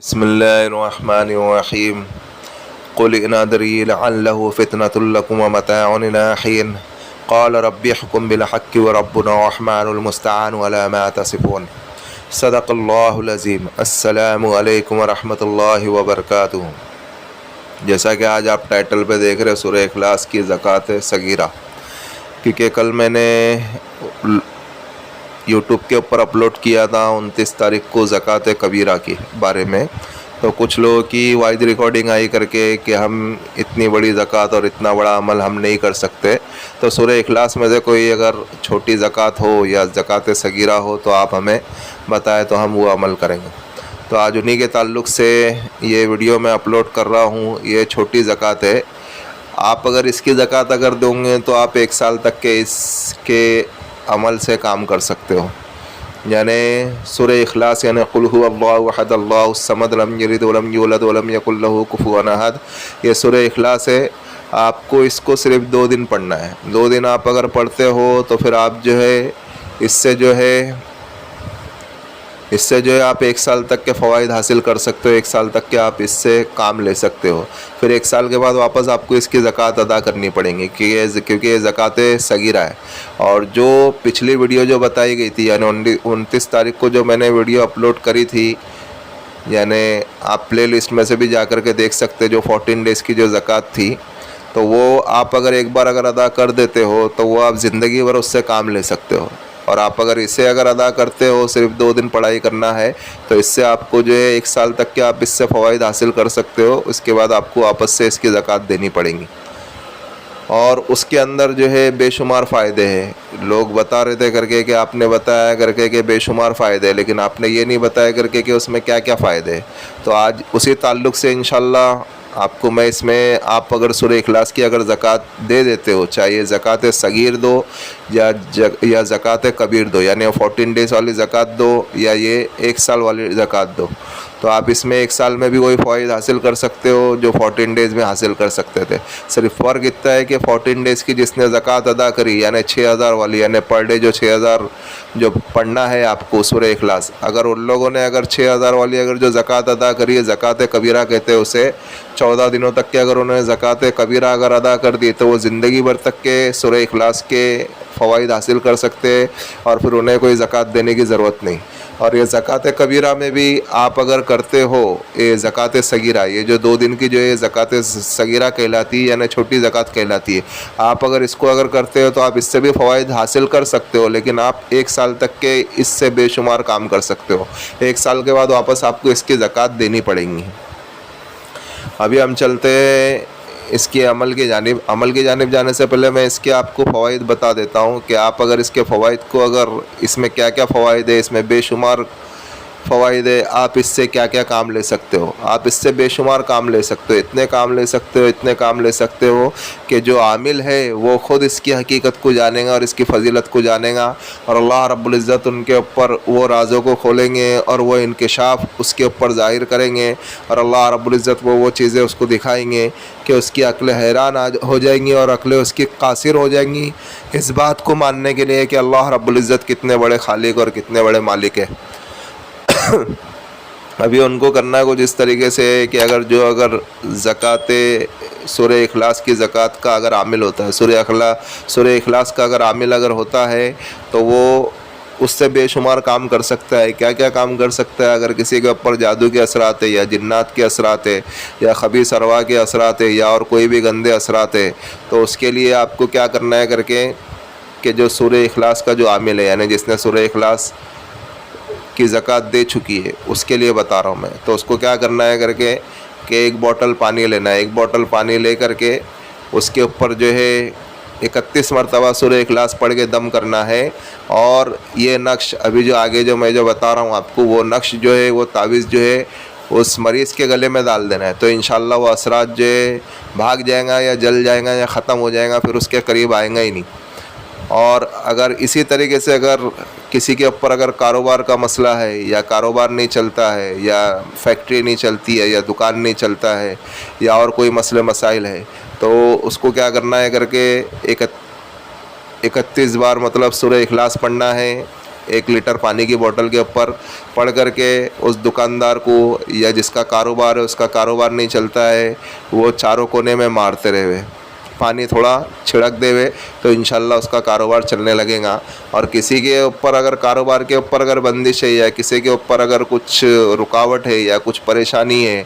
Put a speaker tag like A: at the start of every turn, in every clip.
A: بسم الله الرحمن الرحيم قل إن أدري لعله فتنة لكم ومتاع إلى حين قال رب احكم بالحق وربنا الرحمن المستعان ولا ما تصفون صدق اللہ العظیم۔ السلام علیکم ورحمۃ اللہ وبرکاتہ۔ جیسا کہ آج آپ ٹائٹل پہ دیکھ رہے سورہ اخلاص کی زکوٰۃ صغیرہ، کیونکہ کل میں نے یوٹیوب کے اوپر اپلوڈ کیا تھا 29 تاریخ کو زکوٰۃ کبیرہ کے بارے میں، تو کچھ لوگوں کی وائس ریکارڈنگ آئی کر کے کہ ہم اتنی بڑی زکوٰۃ اور اتنا بڑا عمل ہم نہیں کر سکتے، تو سورہ اخلاص میں سے کوئی اگر چھوٹی زکوٰۃ ہو یا زکوٰۃ صغیرہ ہو تو آپ ہمیں بتائیں تو ہم وہ عمل کریں گے۔ تو آج انہی کے تعلق سے یہ ویڈیو میں اپلوڈ کر رہا ہوں۔ یہ چھوٹی زکوٰۃ ہے، آپ اگر اس کی زکوٰۃ اگر دوں گے تو آپ 1 سال تک کے اس کے عمل سے کام کر سکتے ہو۔ یعنی سورہ اخلاص یعنی قل هو اللہ احد اللہ الصمد لم یلد ولم یولد ولم یکن لہ کفوا احد، یہ سورہ اخلاص ہے۔ آپ کو اس کو صرف 2 دن پڑھنا ہے۔ 2 دن آپ اگر پڑھتے ہو تو پھر آپ جو ہے اس سے جو ہے آپ 1 سال تک کے فوائد حاصل کر سکتے ہو، 1 سال تک کے آپ اس سے کام لے سکتے ہو۔ پھر 1 سال کے بعد واپس آپ کو اس کی زکوٰۃ ادا کرنی پڑیں گی، کیونکہ یہ زکوٰۃ صغیرہ ہے۔ اور جو پچھلی ویڈیو جو بتائی گئی تھی، یعنی 29 تاریخ کو جو میں نے ویڈیو اپلوڈ کری تھی، یعنی آپ پلے لسٹ میں سے بھی جا کر کے دیکھ سکتے، جو 14 ڈیز کی جو زکوٰۃ تھی، تو وہ آپ اگر ایک بار اگر ادا کر دیتے ہو تو وہ آپ زندگی بھر اس سے کام لے سکتے ہو۔ اور آپ اگر اسے اگر ادا کرتے ہو، صرف 2 دن پڑھائی کرنا ہے، تو اس سے آپ کو جو ہے 1 سال تک کے آپ اس سے فوائد حاصل کر سکتے ہو۔ اس کے بعد آپ کو واپس سے اس کی زکوٰۃ دینی پڑیں گی، اور اس کے اندر جو ہے بے شمار فائدے ہیں۔ لوگ بتا رہے تھے کر کے کہ آپ نے بتایا کر کے کہ بے شمار فائدے ہیں، لیکن آپ نے یہ نہیں بتایا کر کے کہ اس میں کیا کیا فائدے ہیں۔ تو آج اسی تعلق سے انشاءاللہ آپ کو میں اس میں، آپ اگر سورہ اخلاص کی اگر زکوٰۃ دے دیتے ہو، چاہے زکوٰۃ صغیر دو یا زکوٰۃ کبیر دو، یعنی 14 ڈیز والی زکوٰۃ دو یا یہ 1 سال والی زکوٰۃ دو، تو آپ اس میں 1 سال میں بھی وہی فوائد حاصل کر سکتے ہو جو 14 ڈیز میں حاصل کر سکتے تھے۔ صرف فرق اتنا ہے کہ 14 ڈیز کی جس نے زکوٰۃ ادا کری، یعنی 6000 والی، یعنی پر ڈے جو 6000 جو پڑھنا ہے آپ کو سورہ اخلاص، اگر ان لوگوں نے اگر 6000 والی اگر جو زکوٰۃ ادا کری ہے، زکوٰۃ کبیرہ کہتے ہیں اسے، 14 دنوں تک کے اگر انہوں نے زکوٰۃ کبیرہ اگر ادا کر دی تو وہ زندگی بھر تک کے سورہ اخلاص کے فوائد حاصل کر سکتے ہیں، اور پھر انہیں کوئی زکوٰۃ دینے کی ضرورت نہیں۔ اور یہ زکوٰۃ کبیرہ میں بھی آپ اگر کرتے ہو، یہ زکوٰۃ صغیرہ، یہ جو 2 دن کی جو یہ زکوٰۃ صغیرہ کہلاتی ہے، یعنی چھوٹی زکوٰۃ کہلاتی ہے، آپ اگر اس کو اگر کرتے ہو تو آپ اس سے بھی فوائد حاصل کر سکتے ہو، لیکن آپ 1 سال تک کے اس سے بے شمار کام کر سکتے ہو۔ 1 سال کے بعد واپس آپ کو اس کی زکوٰۃ دینی پڑیں گی۔ ابھی ہم چلتے ہیں اس کے عمل کی جانب جانے سے پہلے میں اس کے آپ کو فوائد بتا دیتا ہوں کہ آپ اگر اس کے فوائد کو، اگر اس میں کیا کیا فوائد ہے، اس میں بے شمار فوائد ہے، آپ اس سے کیا کیا کام لے سکتے ہو۔ آپ اس سے بے شمار کام لے سکتے ہو، اتنے کام لے سکتے ہو کہ جو عامل ہے وہ خود اس کی حقیقت کو جانے گا اور اس کی فضیلت کو جانے گا، اور اللہ رب العزت ان کے اوپر وہ رازوں کو کھولیں گے اور وہ انکشاف اس کے اوپر ظاہر کریں گے، اور اللہ رب العزت وہ چیزیں اس کو دکھائیں گے کہ اس کی عقل حیران ہو جائیں گی اور عقلیں اس کی قاصر ہو جائیں گی، اس بات کو ماننے کے لیے کہ اللہ رب العزت کتنے بڑے خالق اور کتنے بڑے مالک ہے۔ ابھی ان کو کرنا کچھ اس طریقے سے ہے کہ اگر زکوٰۃ سورہ اخلاص کی زکوٰۃ کا اگر عامل ہوتا ہے، سورہ اخلاص کا اگر عامل اگر ہوتا ہے تو وہ اس سے بے شمار کام کر سکتا ہے۔ کیا کیا کام کر سکتا ہے؟ اگر کسی کے اوپر جادو کے اثرات ہے، یا جنات کے اثرات ہے، یا خبیث ارواح کے اثرات ہے، یا اور کوئی بھی گندے اثرات ہے، تو اس کے لیے آپ کو کیا کرنا ہے کر کے کہ جو سورہ اخلاص کا جو عامل ہے، یعنی جس نے سورہ اخلاص کی زکوٰۃ دے چکی ہے، اس کے لیے بتا رہا ہوں میں، تو اس کو کیا کرنا ہے کر کے کہ 1 بوٹل پانی لینا ہے۔ 1 بوٹل پانی لے کر کے اس کے اوپر جو ہے 31 مرتبہ سورہ اخلاص پڑھ کے دم کرنا ہے، اور یہ نقش ابھی جو آگے جو میں جو بتا رہا ہوں آپ کو، وہ نقش جو ہے، وہ تعویذ جو ہے اس مریض کے گلے میں ڈال دینا ہے، تو انشاءاللہ وہ اثرات جو ہے بھاگ جائیں گا یا جل جائیں گا یا ختم ہو جائیں گا، پھر اس کے قریب آئیں گا ہی نہیں۔ اور اگر اسی طریقے سے اگر کسی کے اوپر اگر کاروبار کا مسئلہ ہے، یا کاروبار نہیں چلتا ہے، یا فیکٹری نہیں چلتی ہے، یا دکان نہیں چلتا ہے، یا اور کوئی مسئلے مسائل ہے، تو اس کو کیا کرنا ہے کر کے 31 بار مطلب سورہ اخلاص پڑھنا ہے، 1 लीटर पानी की बोतल के ऊपर पढ़ कर के उस दुकानदार को या जिसका कारोबार है उसका कारोबार नहीं चलता है, वो चारों कोने में मारते रहे, पानी थोड़ा छिड़क देवे तो इंशाल्लाह उसका कारोबार चलने लगेगा। और किसी के ऊपर अगर कारोबार के ऊपर अगर बंदिश है या किसी के ऊपर अगर कुछ रुकावट है या कुछ परेशानी है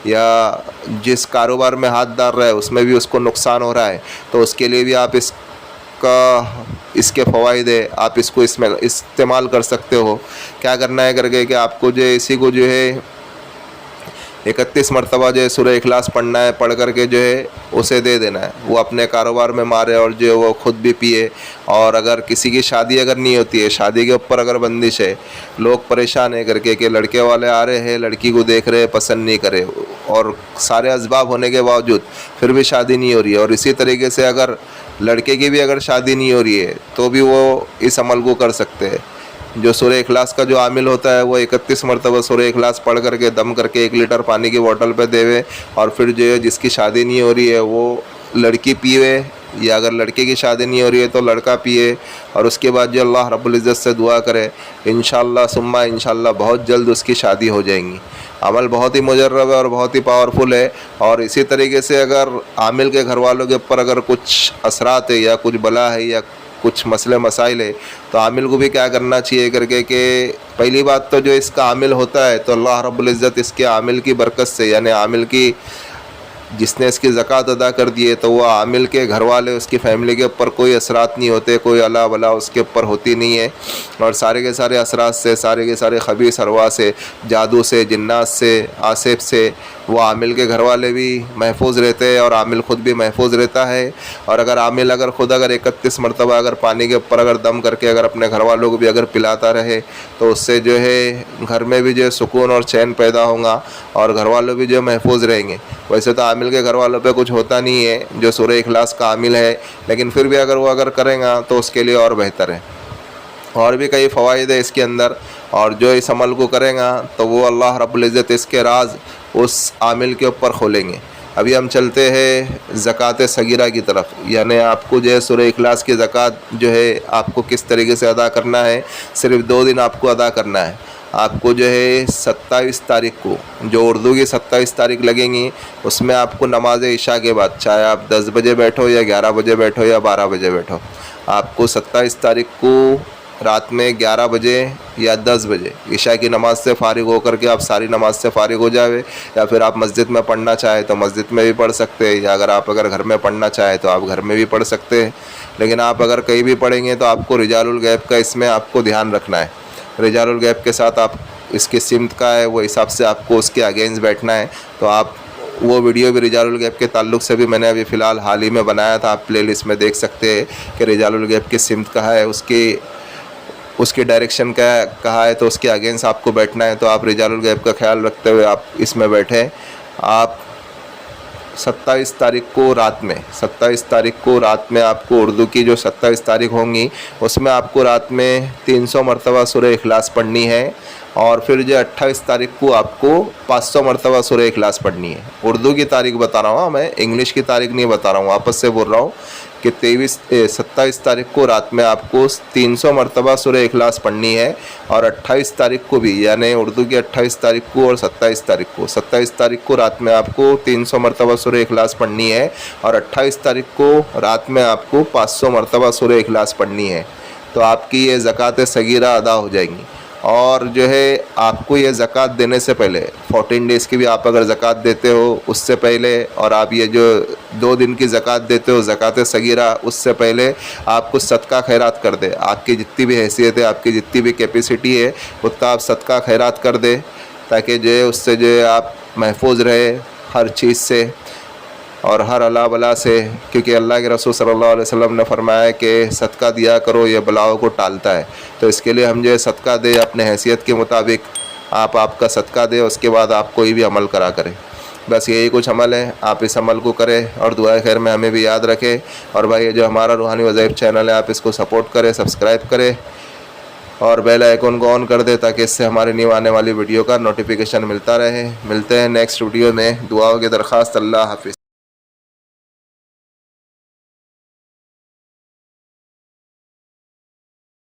A: या जिस कारोबार में हाथ डाल रहा है उसमें भी उसको नुकसान हो रहा है, तो उसके लिए भी आप इसके फ़वाइद है, आप इसको इसमें इस्तेमाल कर सकते हो। क्या करना है करके कि आपको जो इसी को जो है 31 मरतबा जो है सूरह इखलास पढ़ना है, पढ़ करके जो है उसे दे देना है, वो अपने कारोबार में मारे और जो है वो ख़ुद भी पिए। और अगर किसी की शादी अगर नहीं होती है, शादी के ऊपर अगर बंदिश है, लोग परेशान है करके कि लड़के वाले आ रहे हैं, लड़की को देख रहे, पसंद नहीं करे और सारे असबाब होने के बावजूद फिर भी शादी नहीं हो रही है, और इसी तरीके से अगर लड़के की भी अगर शादी नहीं हो रही है तो भी वो इस अमल को कर सकते हैं। जो सूरह इखलास का जो आमिल होता है वो 31 मरतबा सूरह इखलास पढ़ करके दम करके 1 लीटर पानी की बोतल पे देवे, और फिर जो है जिसकी शादी नहीं हो रही है वो लड़की पीवे, या अगर लड़के की शादी नहीं हो रही है तो लड़का पिए, और उसके बाद जो अल्लाह रब्बुल इज़्ज़त से दुआ करे, इंशाअल्लाह सुम्मा इंशाअल्लाह बहुत जल्द उसकी शादी हो जाएंगी। अमल बहुत ही मुजर्रब है और बहुत ही पावरफुल है। और इसी तरीके से अगर आमिल के घर वालों के ऊपर अगर कुछ असरात है या कुछ बला है या कुछ मसले मसाइल है, तो आमिल को भी क्या करना चाहिए करके कि पहली बात तो जो इसका आमिल होता है तो अल्लाह रब्बुल इज़्ज़त इसके आमिल की बरकत से, यानी आमिल की जिसने इसकी ज़कात अदा कर दी है तो वह आमिल के घर वाले उसकी फ़ैमिली के ऊपर कोई असरात नहीं होते, कोई अला बला उसके ऊपर होती नहीं है, और सारे के सारे असरात से, सारे के सारे खबीस अरवा से, जादू से, जिन्नात से, आसिफ से वो आमिल के घर वाले भी महफूज रहते हैं और आमिल ख़ुद भी महफूज रहता है। और अगर आमिल अगर ख़ुद अगर 31 मरतबा अगर पानी के ऊपर अगर दम करके अगर अपने घर वालों को भी अगर पिलाता रहे तो उससे जो है घर में भी जो है सुकून और चैन पैदा होगा और घर वालों भी जो महफूज रहेंगे। वैसे तो आमिल के घर वालों पे कुछ होता नहीं है जो सूरह इखलास का आमिल है, लेकिन फिर भी अगर वो अगर करेगा तो उसके लिए और बेहतर है। और भी कई फ़वाइद है इसके अंदर, और जो इस अमल को करेगा तो वो अल्लाह रब्बुल इज़्ज़त इसके राज उस आमिल के ऊपर खोलेंगे। अभी हम चलते हैं ज़कात सगीरा की तरफ, यानी आपको जो है सूरह इखलास की ज़कात जो है आपको किस तरीके से अदा करना है। सिर्फ 2 दिन आपको अदा करना है। आपको जो है 27 तारीख को जो उर्दू की 27 तारीख लगेंगी उसमें आपको नमाज इशा के बाद, चाहे आप 10 बजे बैठो या 11 बजे बैठो या 12 बजे बैठो, आपको 27 तारीख को रात में 11 बजे या 10 बजे इशा की नमाज़ से फ़ारिग होकर के आप सारी नमाज से फ़ारिग हो जावे, या फिर आप मस्जिद में पढ़ना चाहे तो मस्जिद में भी पढ़ सकते हैं, या अगर घर में पढ़ना चाहे तो आप घर में भी पढ़ सकते हैं। लेकिन आप अगर कहीं भी पढ़ेंगे तो आपको रिजालुल गैब का इसमें आपको ध्यान रखना है। रिजालुल गैब के साथ आप इसकी सिमत का है वो हिसाब से आपको उसके अगेंस्ट बैठना है। तो आप वो वीडियो भी रिजालुल गैब के ताल्लुक़ से भी मैंने अभी फ़िलहाल हाल ही में बनाया था, आप प्लेलिस्ट में देख सकते हैं कि रिजालुल गैब की सिमत कहाँ है, उसकी डायरेक्शन क्या कहा है, तो उसके अगेंस्ट आपको बैठना है। तो आप रिजालुल गैब का ख्याल रखते हुए आप इसमें बैठे। आप 27 तारीख को रात में आपको उर्दू की जो 27 तारीख होंगी उसमें आपको रात में 300 मरतबा सूरह इखलास पढ़नी है, और फिर जो 28 तारीख को आपको 500 मरतबा सूरह इखलास पढ़नी है। उर्दू की तारीख बता रहा हूँ, मैं इंग्लिश की तारीख नहीं बता रहा हूँ, वापस से बोल रहा हूँ कि 27 तारीख को रात में आपको 300 मरतबा सूरह इखलास पढ़नी है, और 28 तारीख को भी, यानी उर्दू की 28 तारीख को और 27 तारीख को रात में आपको 300 मरतबा सूरह इखलास पढ़नी है, और 28 तारीख को रात में आपको 500 मरतबा सूरह इखलास पढ़नी है। तो आपकी ये ज़कात सगीरा अदा हो जाएंगी। और जो है आपको ये ज़कात देने से पहले 14 डेज़ की भी आप अगर ज़कात देते हो उससे पहले, और आप ये जो 2 दिन की ज़कात देते हो ज़कात सगीरा, उससे पहले आप कुछ सदका खैरात कर दे। आपकी जितनी भी हैसियत है, आपकी जितनी भी कैपेसिटी है, उतना आप सदका खैरात कर दे, ताकि जो है उससे जो है आप महफूज रहे हर चीज़ से और हर अला बला से, क्योंकि अल्लाह के रसूल सल्लल्लाहु अलैहि वसल्लम ने फरमाया कि सदका दिया करो, ये बलाओं को टालता है। तो इसके लिए हम जो है सदका दे, अपने हैसियत के मुताबिक आपका सदका दे, उसके बाद आप कोई भी अमल करा करें। बस यही कुछ अमल है, आप इस अमल को करें और दुआ खैर में हमें भी याद रखें। और भाई ये जो हमारा रूहानी वज़ाइफ चैनल है, आप इसको सपोर्ट करें, सब्सक्राइब करें और बेल आइकन को ऑन कर दे, ताकि इससे हमारे न्यू आने वाली वीडियो का नोटिफिकेशन मिलता रहे। मिलते हैं नेक्स्ट वीडियो में। दुआओं की दरख्वास्त। अल्लाह हाफिज़।